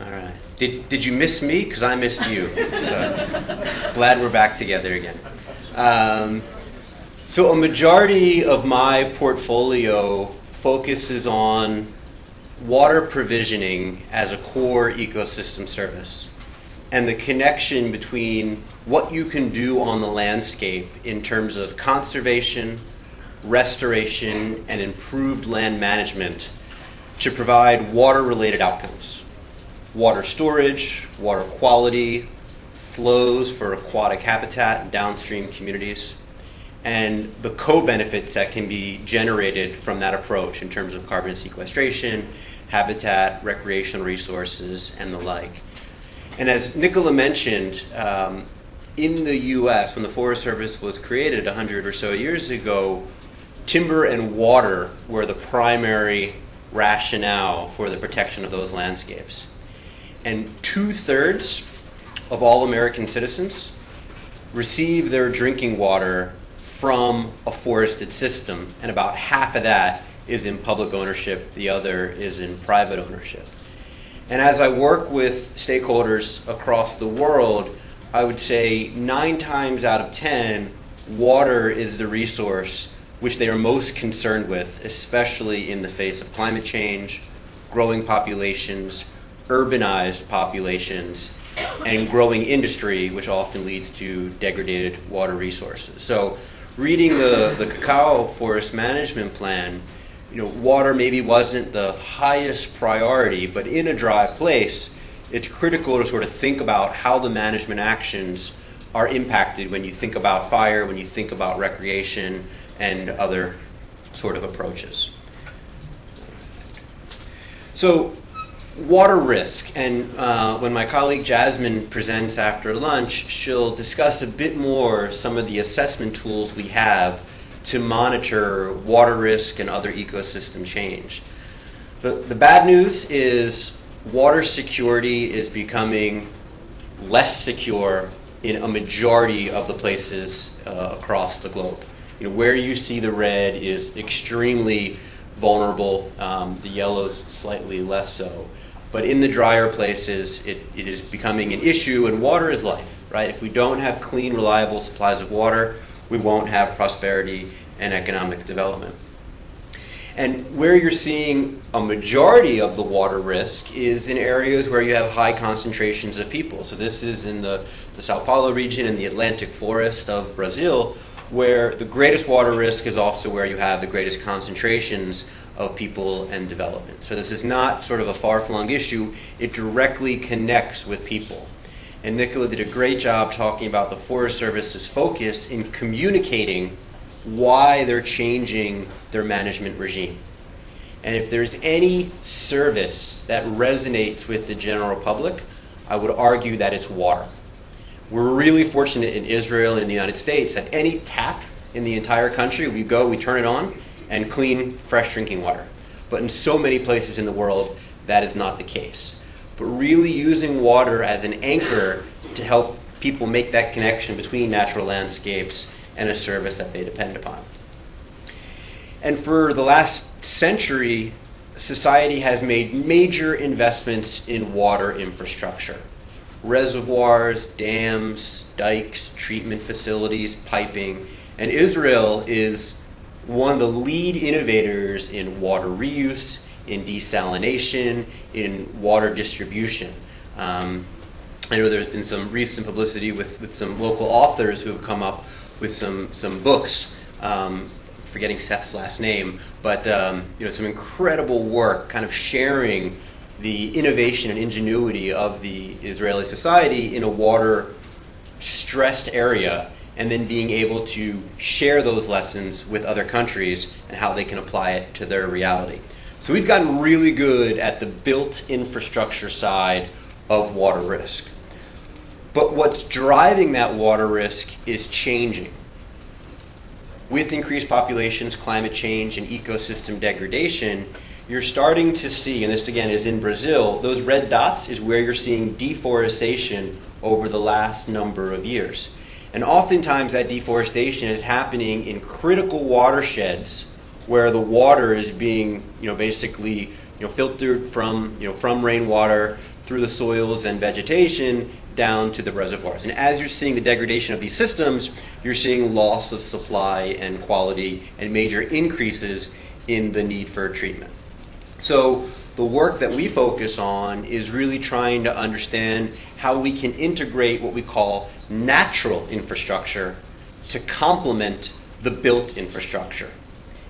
All right. Did you miss me? Because I missed you. So glad we're back together again. So a majority of my portfolio focuses on water provisioning as a core ecosystem service and the connection between what you can do on the landscape in terms of conservation, restoration, and improved land management to provide water-related outcomes. Water storage, water quality, flows for aquatic habitat and downstream communities, and the co-benefits that can be generated from that approach in terms of carbon sequestration, habitat, recreational resources, and the like. And as Nicola mentioned, in the U.S., when the Forest Service was created 100 or so years ago, timber and water were the primary rationale for the protection of those landscapes. And 2/3 of all American citizens receive their drinking water from a forested system, and about half of that is in public ownership, the other is in private ownership. And as I work with stakeholders across the world, I would say 9 times out of 10, water is the resource which they are most concerned with, especially in the face of climate change, growing populations, urbanized populations, and growing industry, which often leads to degraded water resources. So reading the Cacao Forest Management Plan, water maybe wasn't the highest priority, but in a dry place, it's critical to sort of think about how the management actions are impacted when you think about fire, when you think about recreation, and other sort of approaches. So, water risk, and when my colleague Jasmine presents after lunch, she'll discuss a bit more some of the assessment tools we have to monitor water risk and other ecosystem change. The bad news is water security is becoming less secure in a majority of the places across the globe. Where you see the red is extremely vulnerable, the yellow's slightly less so. But in the drier places, it is becoming an issue, and water is life, right? If we don't have clean, reliable supplies of water, we won't have prosperity and economic development. And where you're seeing a majority of the water risk is in areas where you have high concentrations of people. So this is in the Sao Paulo region and the Atlantic forest of Brazil, where the greatest water risk is also where you have the greatest concentrations of people and development. So this is not sort of a far-flung issue. It directly connects with people. And Nicola did a great job talking about the Forest Service's focus in communicating why they're changing their management regime. And if there's any service that resonates with the general public, I would argue that it's water. We're really fortunate in Israel and in the United States that any tap in the entire country, we go, we turn it on, and clean, fresh drinking water. But in so many places in the world, that is not the case. But really using water as an anchor to help people make that connection between natural landscapes and a service that they depend upon. And for the last century, society has made major investments in water infrastructure. Reservoirs, dams, dikes, treatment facilities, piping. And Israel is one of the lead innovators in water reuse, in desalination, in water distribution. I know there's been some recent publicity with some local authors who have come up with some books, forgetting Seth's last name, but some incredible work kind of sharing the innovation and ingenuity of the Israeli society in a water-stressed area, and then being able to share those lessons with other countries and how they can apply it to their reality. So we've gotten really good at the built infrastructure side of water risk. But what's driving that water risk is changing. With increased populations, climate change, and ecosystem degradation, you're starting to see, and this again is in Brazil, those red dots is where you're seeing deforestation over the last number of years. And oftentimes that deforestation is happening in critical watersheds where the water is being, basically, filtered from rainwater through the soils and vegetation down to the reservoirs. And as you're seeing the degradation of these systems, you're seeing loss of supply and quality and major increases in the need for treatment. So the work that we focus on is really trying to understand how we can integrate what we call natural infrastructure to complement the built infrastructure.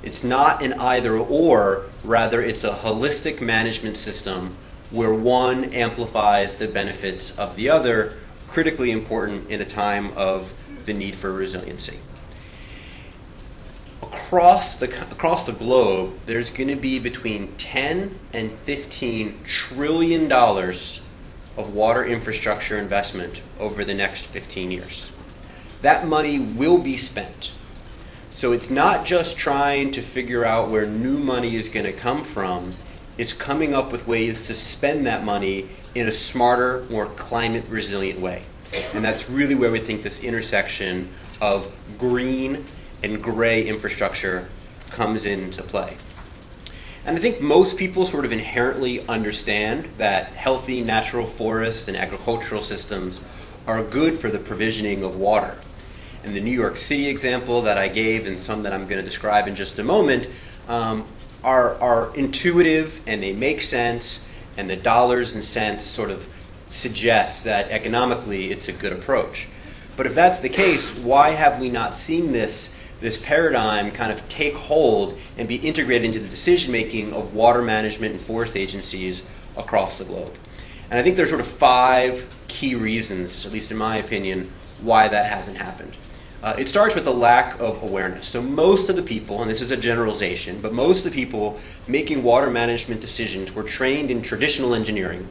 It's not an either or, rather it's a holistic management system where one amplifies the benefits of the other, critically important in a time of the need for resiliency. Across the globe, there's going to be between 10 and 15 trillion dollars of water infrastructure investment over the next 15 years. That money will be spent. So it's not just trying to figure out where new money is going to come from, it's coming up with ways to spend that money in a smarter, more climate resilient way. And that's really where we think this intersection of green and gray infrastructure comes into play. And I think most people sort of inherently understand that healthy natural forests and agricultural systems are good for the provisioning of water. And the New York City example that I gave and some that I'm going to describe in just a moment are intuitive and they make sense, and the dollars and cents sort of suggest that economically it's a good approach. But if that's the case, why have we not seen this paradigm kind of take hold and be integrated into the decision making of water management and forest agencies across the globe? And I think there's sort of 5 key reasons, at least in my opinion, why that hasn't happened. It starts with a lack of awareness. So most of the people, and this is a generalization, but most of the people making water management decisions were trained in traditional engineering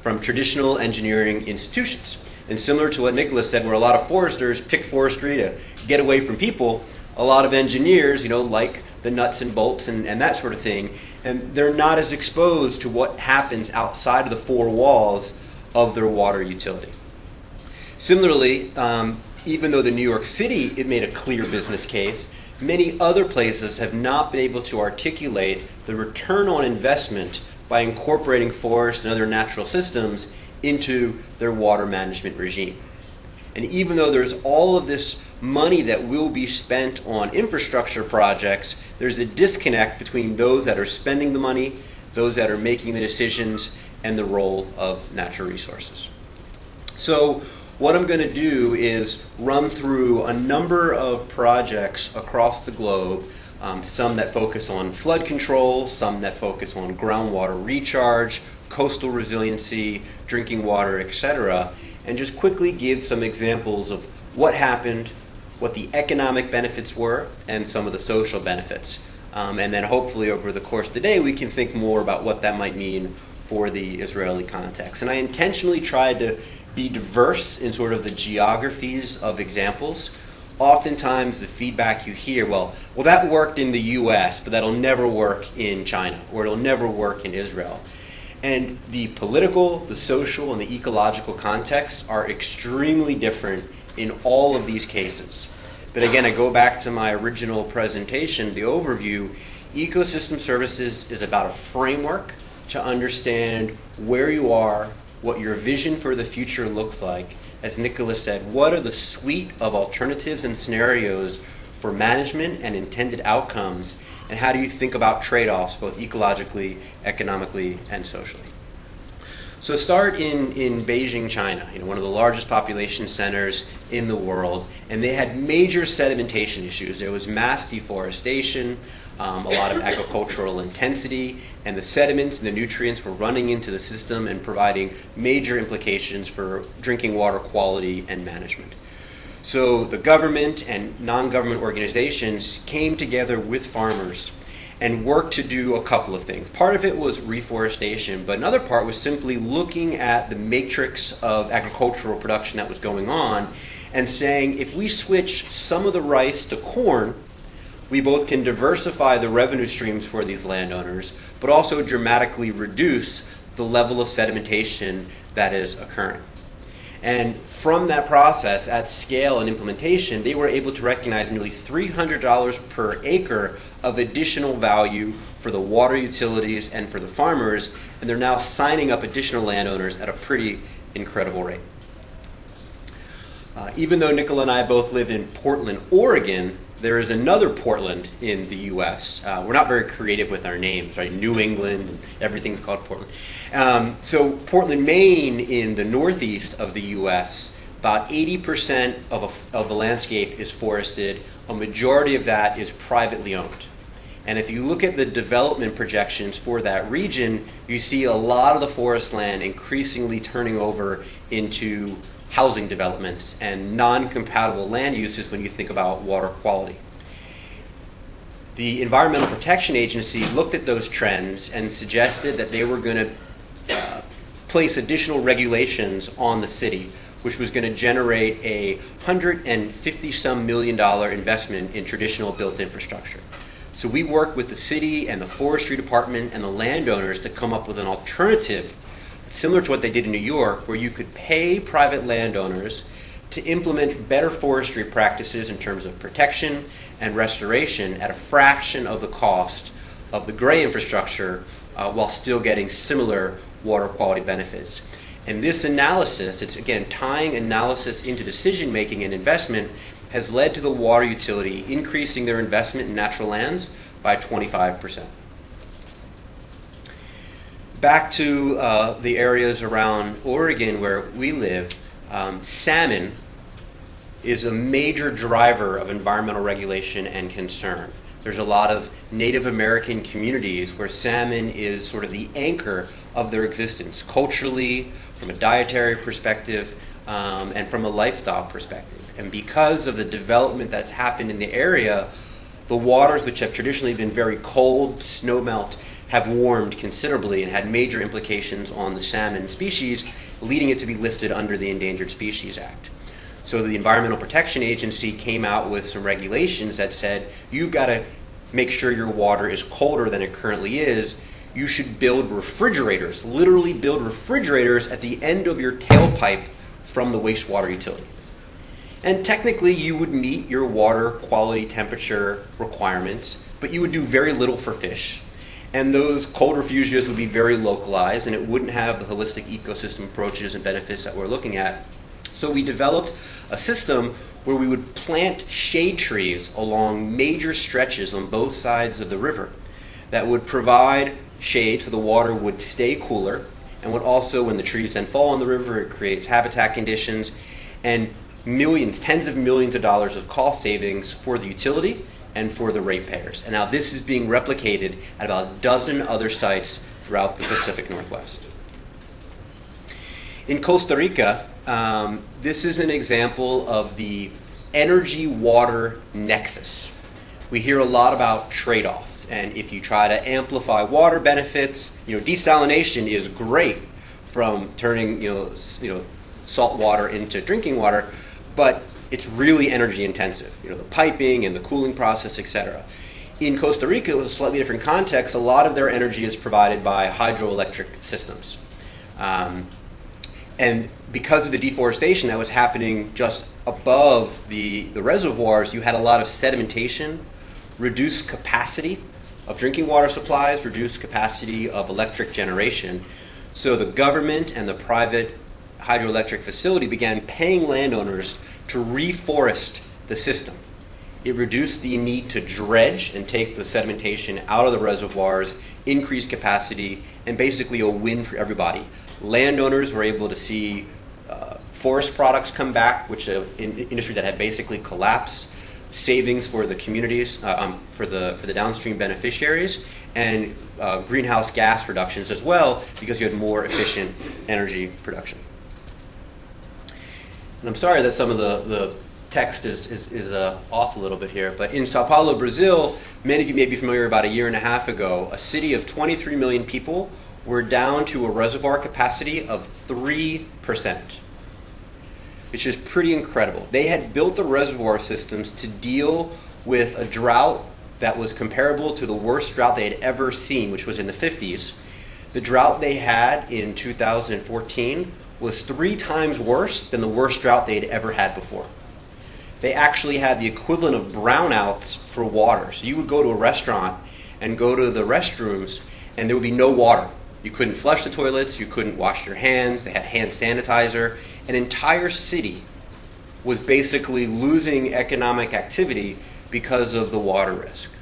from traditional engineering institutions. And similar to what Nicholas said, where a lot of foresters pick forestry to get away from people, a lot of engineers, like the nuts and bolts and that sort of thing, and they're not as exposed to what happens outside of the 4 walls of their water utility. Similarly, even though the New York City, it made a clear business case, many other places have not been able to articulate the return on investment by incorporating forests and other natural systems into their water management regime. And even though there's all of this money that will be spent on infrastructure projects, there's a disconnect between those that are spending the money, those that are making the decisions, and the role of natural resources. So what I'm going to do is run through a number of projects across the globe, some that focus on flood control, some that focus on groundwater recharge, coastal resiliency, drinking water, etc., and just quickly give some examples of what happened, what the economic benefits were, and some of the social benefits. And then hopefully over the course of the day we can think more about what that might mean for the Israeli context. And I intentionally tried to be diverse in sort of the geographies of examples. Oftentimes the feedback you hear, well that worked in the US, but that'll never work in China, or it'll never work in Israel. And the political, the social, and the ecological contexts are extremely different in all of these cases. But again, I go back to my original presentation, the overview. Ecosystem services is about a framework to understand where you are, what your vision for the future looks like. As Nicholas said, what are the suite of alternatives and scenarios for management and intended outcomes, and how do you think about trade-offs both ecologically, economically, and socially? So start in Beijing, China, one of the largest population centers in the world, and they had major sedimentation issues. There was mass deforestation, a lot of agricultural intensity, and the sediments and the nutrients were running into the system and providing major implications for drinking water quality and management. So the government and non-government organizations came together with farmers and worked to do a couple of things. Part of it was reforestation, but another part was simply looking at the matrix of agricultural production that was going on and saying, if we switch some of the rice to corn, we both can diversify the revenue streams for these landowners, but also dramatically reduce the level of sedimentation that is occurring. And from that process, at scale and implementation, they were able to recognize nearly $300 per acre of additional value for the water utilities and for the farmers, and they're now signing up additional landowners at a pretty incredible rate. Even though Nicola and I both live in Portland, Oregon, there is another Portland in the U.S. We're not very creative with our names, right? New England, everything's called Portland. So Portland, Maine, in the northeast of the U.S., about 80% of the landscape is forested. A majority of that is privately owned. And if you look at the development projections for that region, you see a lot of the forest land increasingly turning over into housing developments and non-compatible land uses when you think about water quality. The Environmental Protection Agency looked at those trends and suggested that they were going to place additional regulations on the city, which was going to generate a $150-some million investment in traditional built infrastructure. So we worked with the city and the forestry department and the landowners to come up with an alternative similar to what they did in New York, where you could pay private landowners to implement better forestry practices in terms of protection and restoration at a fraction of the cost of the gray infrastructure while still getting similar water quality benefits. And this analysis, it's again tying analysis into decision making and investment, has led to the water utility increasing their investment in natural lands by 25%. Back to the areas around Oregon where we live, salmon is a major driver of environmental regulation and concern. There's a lot of Native American communities where salmon is sort of the anchor of their existence, culturally, from a dietary perspective, and from a lifestyle perspective. And because of the development that's happened in the area, the waters, which have traditionally been very cold, snowmelt, have warmed considerably and had major implications on the salmon species, leading it to be listed under the Endangered Species Act. So the Environmental Protection Agency came out with some regulations that said, you've got to make sure your water is colder than it currently is. You should build refrigerators, literally build refrigerators at the end of your tailpipe from the wastewater utility. And technically you would meet your water quality temperature requirements, but you would do very little for fish. And those cold refugios would be very localized, and it wouldn't have the holistic ecosystem approaches and benefits that we're looking at. So we developed a system where we would plant shade trees along major stretches on both sides of the river that would provide shade so the water would stay cooler, and would also, when the trees then fall on the river, it creates habitat conditions and millions, tens of millions of dollars of cost savings for the utility and for the ratepayers. And now this is being replicated at about a dozen other sites throughout the Pacific Northwest. In Costa Rica, this is an example of the energy-water nexus. We hear a lot about trade-offs, and if you try to amplify water benefits, desalination is great from turning salt water into drinking water, but it's really energy intensive, the piping and the cooling process, etc. In Costa Rica, with a slightly different context, a lot of their energy is provided by hydroelectric systems. And because of the deforestation that was happening just above the reservoirs, you had a lot of sedimentation, reduced capacity of drinking water supplies, reduced capacity of electric generation. So the government and the private hydroelectric facility began paying landowners to reforest the system. It reduced the need to dredge and take the sedimentation out of the reservoirs, increased capacity, and basically a win for everybody. Landowners were able to see forest products come back, which is an industry that had basically collapsed, savings for the communities, for the downstream beneficiaries, and greenhouse gas reductions as well, because you had more efficient energy production. And I'm sorry that some of the text is off a little bit here, but in Sao Paulo, Brazil, many of you may be familiar, about a year and a half ago, a city of 23 million people were down to a reservoir capacity of 3%, which is pretty incredible. They had built the reservoir systems to deal with a drought that was comparable to the worst drought they had ever seen, which was in the 50s. The drought they had in 2014 was 3 times worse than the worst drought they had ever had before. they actually had the equivalent of brownouts for water. So you would go to a restaurant and go to the restrooms, and there would be no water. You couldn't flush the toilets, you couldn't wash your hands, they had hand sanitizer. An entire city was basically losing economic activity because of the water risk.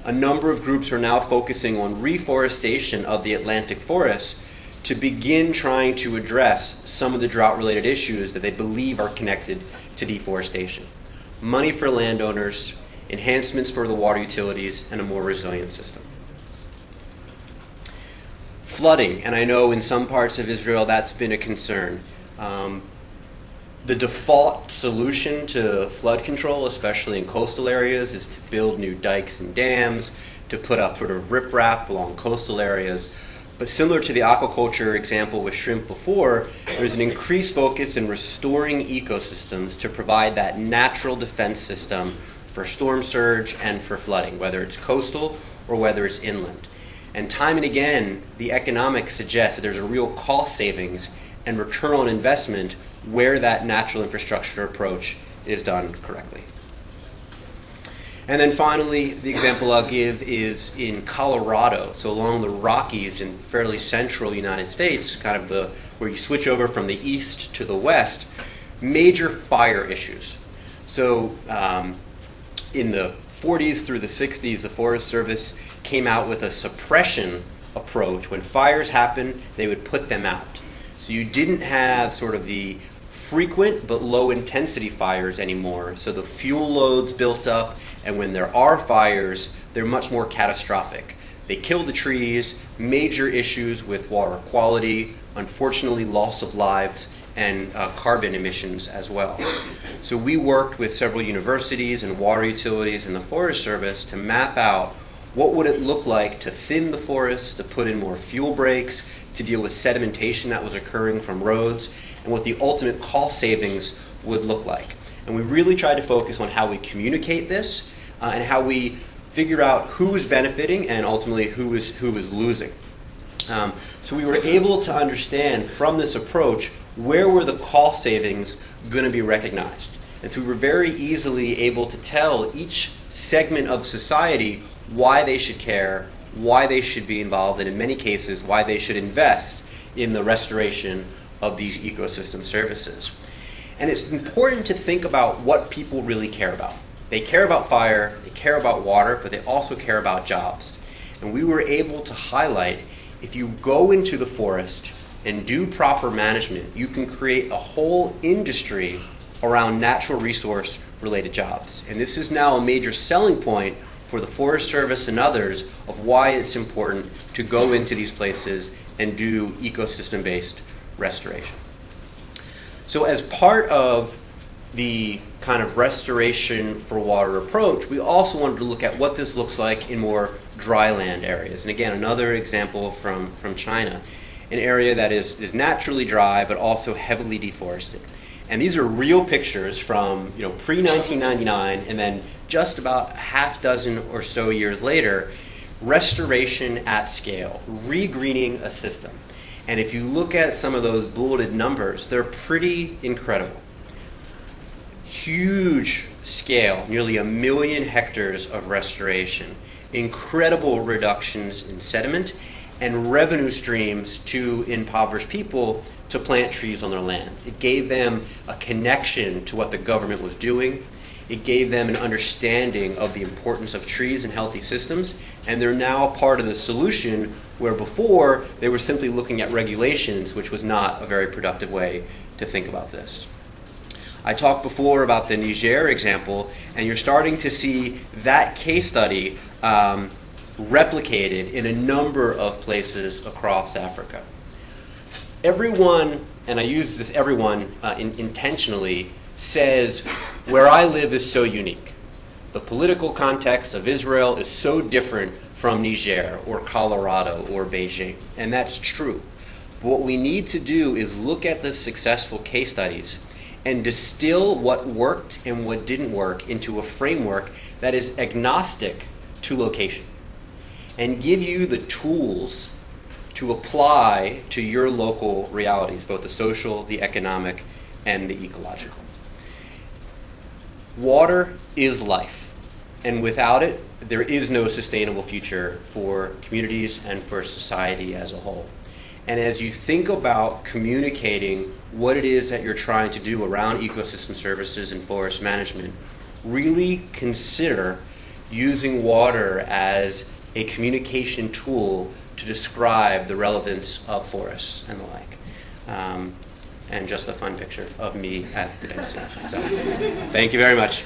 A number of groups are now focusing on reforestation of the Atlantic forests to begin trying to address some of the drought-related issues that they believe are connected to deforestation. Money for landowners, enhancements for the water utilities, and a more resilient system. Flooding, and I know in some parts of Israel that's been a concern. The default solution to flood control, especially in coastal areas, is to build new dikes and dams, to put up sort of riprap along coastal areas. But similar to the aquaculture example with shrimp before, there's an increased focus in restoring ecosystems to provide that natural defense system for storm surge and for flooding, whether it's coastal or whether it's inland. And time and again, the economics suggest that there's a real cost savings and return on investment where that natural infrastructure approach is done correctly. And then finally, the example I'll give is in Colorado, so along the Rockies in fairly central United States, kind of where you switch over from the east to the west, major fire issues. So in the 40s through the 60s, the Forest Service came out with a suppression approach. When fires happened, they would put them out. So you didn't have sort of the frequent but low intensity fires anymore. So the fuel loads built up, and when there are fires, they're much more catastrophic. They kill the trees, major issues with water quality, unfortunately loss of lives, and carbon emissions as well. So we worked with several universities and water utilities and the Forest Service to map out what would it look like to thin the forests, to put in more fuel breaks, to deal with sedimentation that was occurring from roads, and what the ultimate cost savings would look like. And we really tried to focus on how we communicate this and how we figure out who is benefiting and ultimately who is losing. So we were able to understand from this approach where were the cost savings going to be recognized. And so we were very easily able to tell each segment of society why they should care, why they should be involved, and in many cases, why they should invest in the restoration of these ecosystem services. And it's important to think about what people really care about. They care about fire, they care about water, but they also care about jobs. And we were able to highlight, if you go into the forest and do proper management, you can create a whole industry around natural resource related jobs. And this is now a major selling point for the Forest Service and others of why it's important to go into these places and do ecosystem-based restoration. So as part of the kind of restoration for water approach, we also wanted to look at what this looks like in more dryland areas. And again, another example from China, an area that is naturally dry but also heavily deforested. And these are real pictures from pre-1999 and then just about a half dozen or so years later, restoration at scale, regreening a system. And if you look at some of those bulleted numbers, they're pretty incredible. Huge scale, nearly 1 million hectares of restoration, incredible reductions in sediment, and revenue streams to impoverished people to plant trees on their lands. It gave them a connection to what the government was doing. It gave them an understanding of the importance of trees and healthy systems, and they're now part of the solution where before they were simply looking at regulations, which was not a very productive way to think about this. I talked before about the Niger example, and you're starting to see that case study replicated in a number of places across Africa. Everyone, and I use this everyone intentionally, says where I live is so unique. The political context of Israel is so different from Niger or Colorado or Beijing, and that's true. But what we need to do is look at the successful case studies and distill what worked and what didn't work into a framework that is agnostic to location and give you the tools to apply to your local realities, both the social, the economic, and the ecological. Water is life, and without it, there is no sustainable future for communities and for society as a whole. And as you think about communicating what it is that you're trying to do around ecosystem services and forest management, really consider using water as a communication tool to describe the relevance of forests and the like. And just a fun picture of me at the Dempsey. So, thank you very much.